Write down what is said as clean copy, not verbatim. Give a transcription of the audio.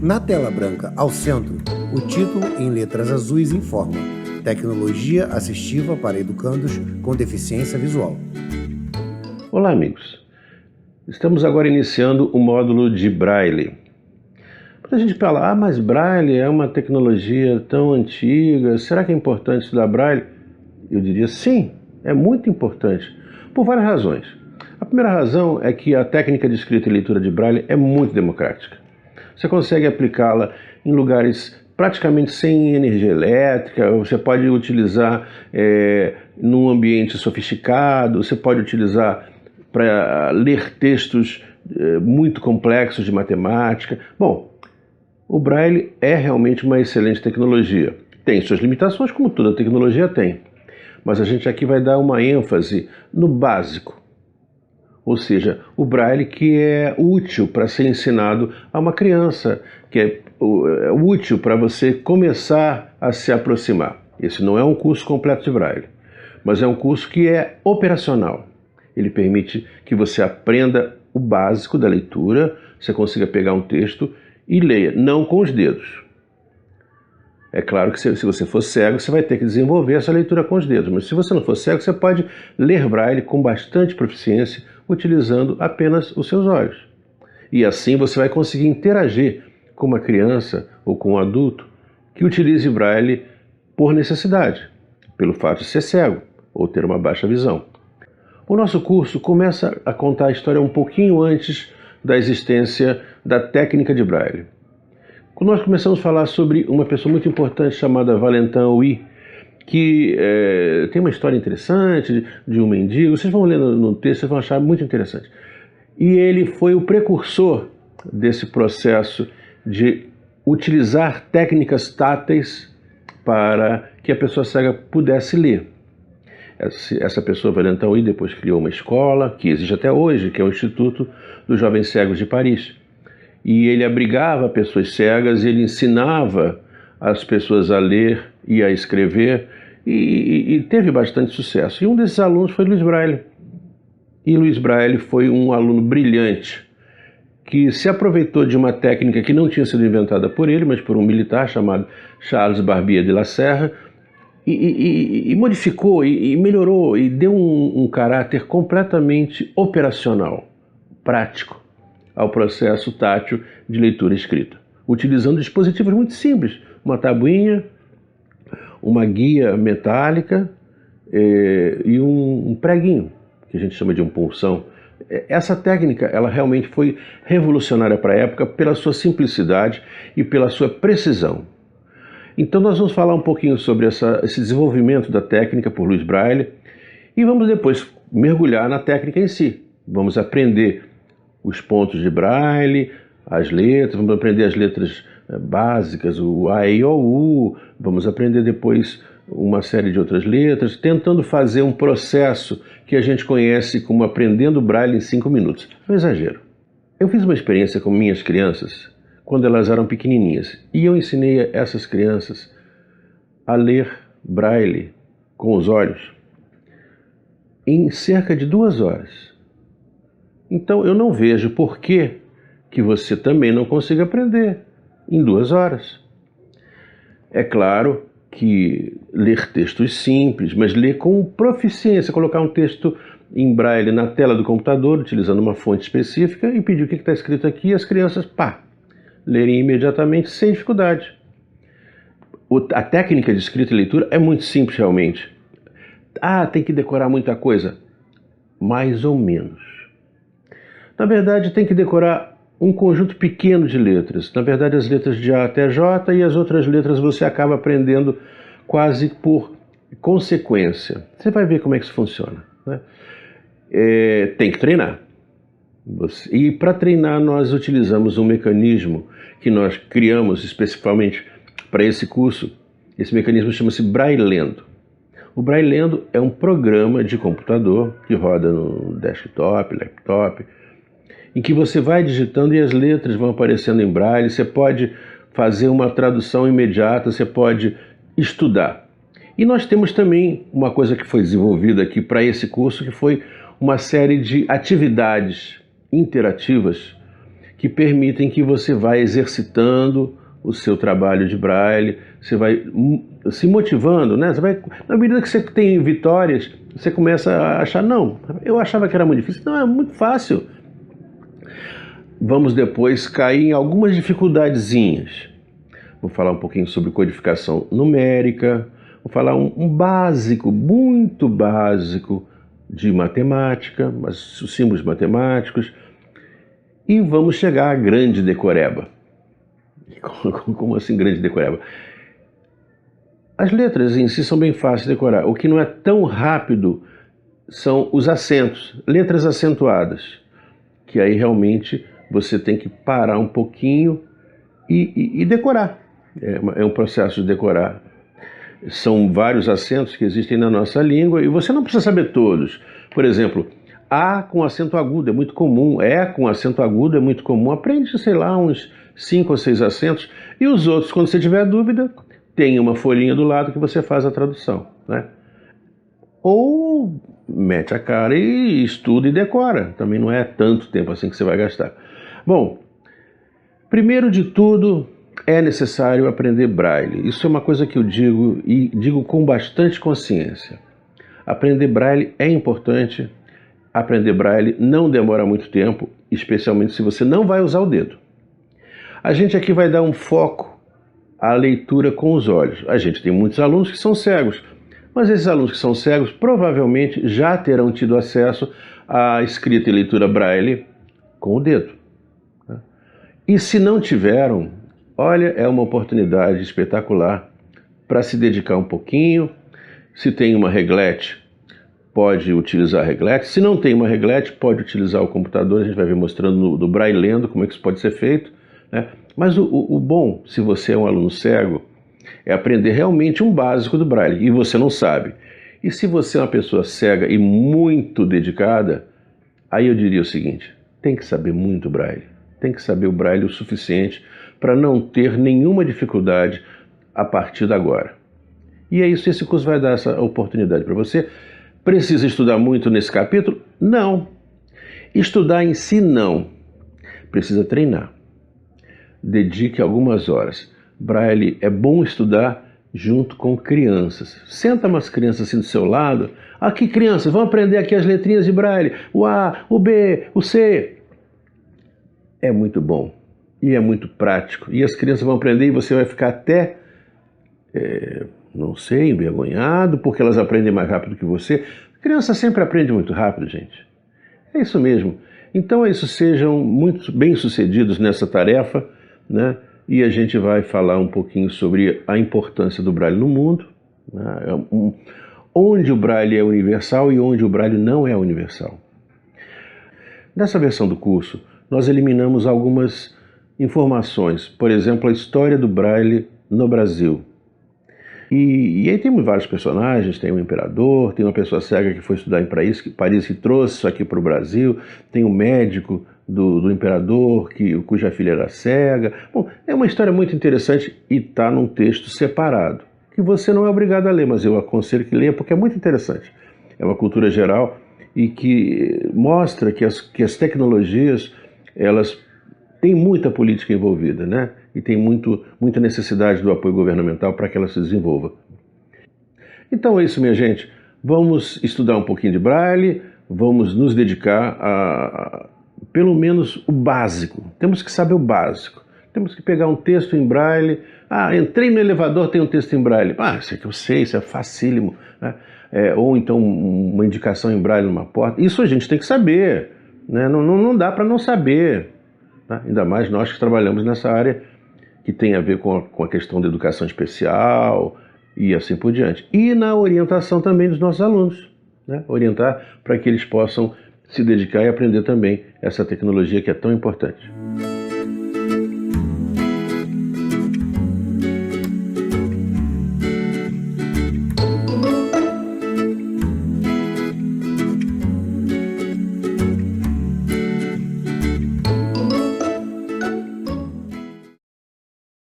Na tela branca, ao centro, o título em letras azuis informa: Tecnologia assistiva para educandos com deficiência visual. Olá, amigos. Estamos agora iniciando o módulo de Braille. Muita gente fala, mas Braille é uma tecnologia tão antiga, será que é importante estudar Braille? Eu diria sim, é muito importante, por várias razões. A primeira razão é que a técnica de escrita e leitura de Braille é muito democrática. Você consegue aplicá-la em lugares praticamente sem energia elétrica, você pode utilizar num ambiente sofisticado, você pode utilizar para ler textos muito complexos de matemática. Bom, o Braille é realmente uma excelente tecnologia. Tem suas limitações, como toda tecnologia tem. Mas a gente aqui vai dar uma ênfase no básico. Ou seja, o Braille que é útil para ser ensinado a uma criança, que é útil para você começar a se aproximar. Esse não é um curso completo de Braille, mas é um curso que é operacional. Ele permite que você aprenda o básico da leitura, você consiga pegar um texto e leia, não com os dedos. É claro que se você for cego, você vai ter que desenvolver essa leitura com os dedos, mas se você não for cego, você pode ler Braille com bastante proficiência, utilizando apenas os seus olhos. E assim você vai conseguir interagir com uma criança ou com um adulto que utilize Braille por necessidade, pelo fato de ser cego ou ter uma baixa visão. O nosso curso começa a contar a história um pouquinho antes da existência da técnica de Braille. Quando nós começamos a falar sobre uma pessoa muito importante chamada Valentin Ouï, que tem uma história interessante de um mendigo, vocês vão ler no texto, vocês vão achar muito interessante. E ele foi o precursor desse processo de utilizar técnicas táteis para que a pessoa cega pudesse ler. Essa pessoa, Valentin Ouï, depois criou uma escola, que existe até hoje, que é o Instituto dos Jovens Cegos de Paris. E ele abrigava pessoas cegas, ele ensinava as pessoas a ler e a escrever, e teve bastante sucesso. E um desses alunos foi Louis Braille. E Louis Braille foi um aluno brilhante, que se aproveitou de uma técnica que não tinha sido inventada por ele, mas por um militar chamado Charles Barbier de la Serre, e modificou, e melhorou, e deu um caráter completamente operacional, prático, ao processo tátil de leitura e escrita, utilizando dispositivos muito simples, uma tabuinha, uma guia metálica e um preguinho, que a gente chama de um punção. Essa técnica, ela realmente foi revolucionária para a época pela sua simplicidade e pela sua precisão. Então nós vamos falar um pouquinho sobre esse desenvolvimento da técnica por Louis Braille e vamos depois mergulhar na técnica em si. Vamos aprender os pontos de Braille, as letras, vamos aprender as letras básicas, o A, E, O, U, vamos aprender depois uma série de outras letras, tentando fazer um processo que a gente conhece como aprendendo Braille em 5 minutos. É um exagero. Eu fiz uma experiência com minhas crianças quando elas eram pequenininhas e eu ensinei essas crianças a ler Braille com os olhos em cerca de 2 horas. Então eu não vejo por que você também não consiga aprender em 2 horas. É claro que ler textos simples, mas ler com proficiência, colocar um texto em Braille na tela do computador, utilizando uma fonte específica e pedir o que está escrito aqui e as crianças, lerem imediatamente sem dificuldade. A técnica de escrita e leitura é muito simples realmente. Tem que decorar muita coisa? Mais ou menos. Na verdade, tem que decorar um conjunto pequeno de letras. Na verdade, as letras de A até J e as outras letras você acaba aprendendo quase por consequência. Você vai ver como é que isso funciona, né? Tem que treinar. E para treinar, nós utilizamos um mecanismo que nós criamos especificamente para esse curso. Esse mecanismo chama-se Braillendo. O Braillendo é um programa de computador que roda no desktop, laptop, em que você vai digitando e as letras vão aparecendo em Braille, você pode fazer uma tradução imediata, você pode estudar. E nós temos também uma coisa que foi desenvolvida aqui para esse curso, que foi uma série de atividades interativas que permitem que você vá exercitando o seu trabalho de Braille, você vai se motivando, né? Você vai, na medida que você tem vitórias, você começa a achar, não, eu achava que era muito difícil, não, é muito fácil. Vamos depois cair em algumas dificuldadezinhas. Vou falar um pouquinho sobre codificação numérica, vou falar um básico, muito básico de matemática, mas os símbolos matemáticos, e vamos chegar à grande decoreba. Como assim grande decoreba? As letras em si são bem fáceis de decorar. O que não é tão rápido são os acentos, letras acentuadas, que aí realmente você tem que parar um pouquinho e decorar. É um processo de decorar. São vários acentos que existem na nossa língua e você não precisa saber todos. Por exemplo, A com acento agudo é muito comum, E com acento agudo é muito comum. Aprende, sei lá, uns 5 ou 6 acentos. E os outros, quando você tiver dúvida, tem uma folhinha do lado que você faz a tradução, né? Ou mete a cara e estuda e decora. Também não é tanto tempo assim que você vai gastar. Bom, primeiro de tudo, é necessário aprender Braille. Isso é uma coisa que eu digo e digo com bastante consciência. Aprender Braille é importante. Aprender Braille não demora muito tempo, especialmente se você não vai usar o dedo. A gente aqui vai dar um foco à leitura com os olhos. A gente tem muitos alunos que são cegos, mas esses alunos que são cegos provavelmente já terão tido acesso à escrita e leitura Braille com o dedo. E se não tiveram, olha, é uma oportunidade espetacular para se dedicar um pouquinho. Se tem uma reglete, pode utilizar a reglete. Se não tem uma reglete, pode utilizar o computador. A gente vai ver mostrando do Braillendo como é que isso pode ser feito, né? Mas o bom, se você é um aluno cego, é aprender realmente um básico do Braille, e você não sabe. E se você é uma pessoa cega e muito dedicada, aí eu diria o seguinte, tem que saber muito Braille. Tem que saber o Braille o suficiente para não ter nenhuma dificuldade a partir de agora. E é isso, esse curso vai dar essa oportunidade para você. Precisa estudar muito nesse capítulo? Não. Estudar em si, não. Precisa treinar. Dedique algumas horas. Braille é bom estudar junto com crianças. Senta umas crianças assim do seu lado. Aqui, crianças, vão aprender aqui as letrinhas de Braille. O A, o B, o C. É muito bom. E é muito prático. E as crianças vão aprender e você vai ficar até, não sei, envergonhado, porque elas aprendem mais rápido que você. A criança sempre aprende muito rápido, gente. É isso mesmo. Então é isso, sejam muito bem-sucedidos nessa tarefa, né? E a gente vai falar um pouquinho sobre a importância do Braille no mundo, né? Onde o Braille é universal e onde o Braille não é universal. Nessa versão do curso, nós eliminamos algumas informações, por exemplo, a história do Braille no Brasil. E aí temos vários personagens, tem um imperador, tem uma pessoa cega que foi estudar em Paris e trouxe isso aqui para o Brasil, tem um médico do imperador cuja filha era cega. Bom, é uma história muito interessante e está num texto separado, que você não é obrigado a ler, mas eu aconselho que leia porque é muito interessante. É uma cultura geral e que mostra que as tecnologias, elas têm muita política envolvida, né? E tem muita necessidade do apoio governamental para que ela se desenvolva. Então é isso, minha gente. Vamos estudar um pouquinho de Braille, vamos nos dedicar a pelo menos o básico. Temos que saber o básico. Temos que pegar um texto em Braille. Ah, entrei no elevador, tem um texto em Braille. Ah, isso aqui eu sei, isso é facílimo, né? Ou então uma indicação em Braille numa porta. Isso a gente tem que saber, né? Não dá para não saber, tá? Ainda mais nós que trabalhamos nessa área que tem a ver com a questão da educação especial e assim por diante. E na orientação também dos nossos alunos, né? Orientar para que eles possam se dedicar e aprender também essa tecnologia que é tão importante.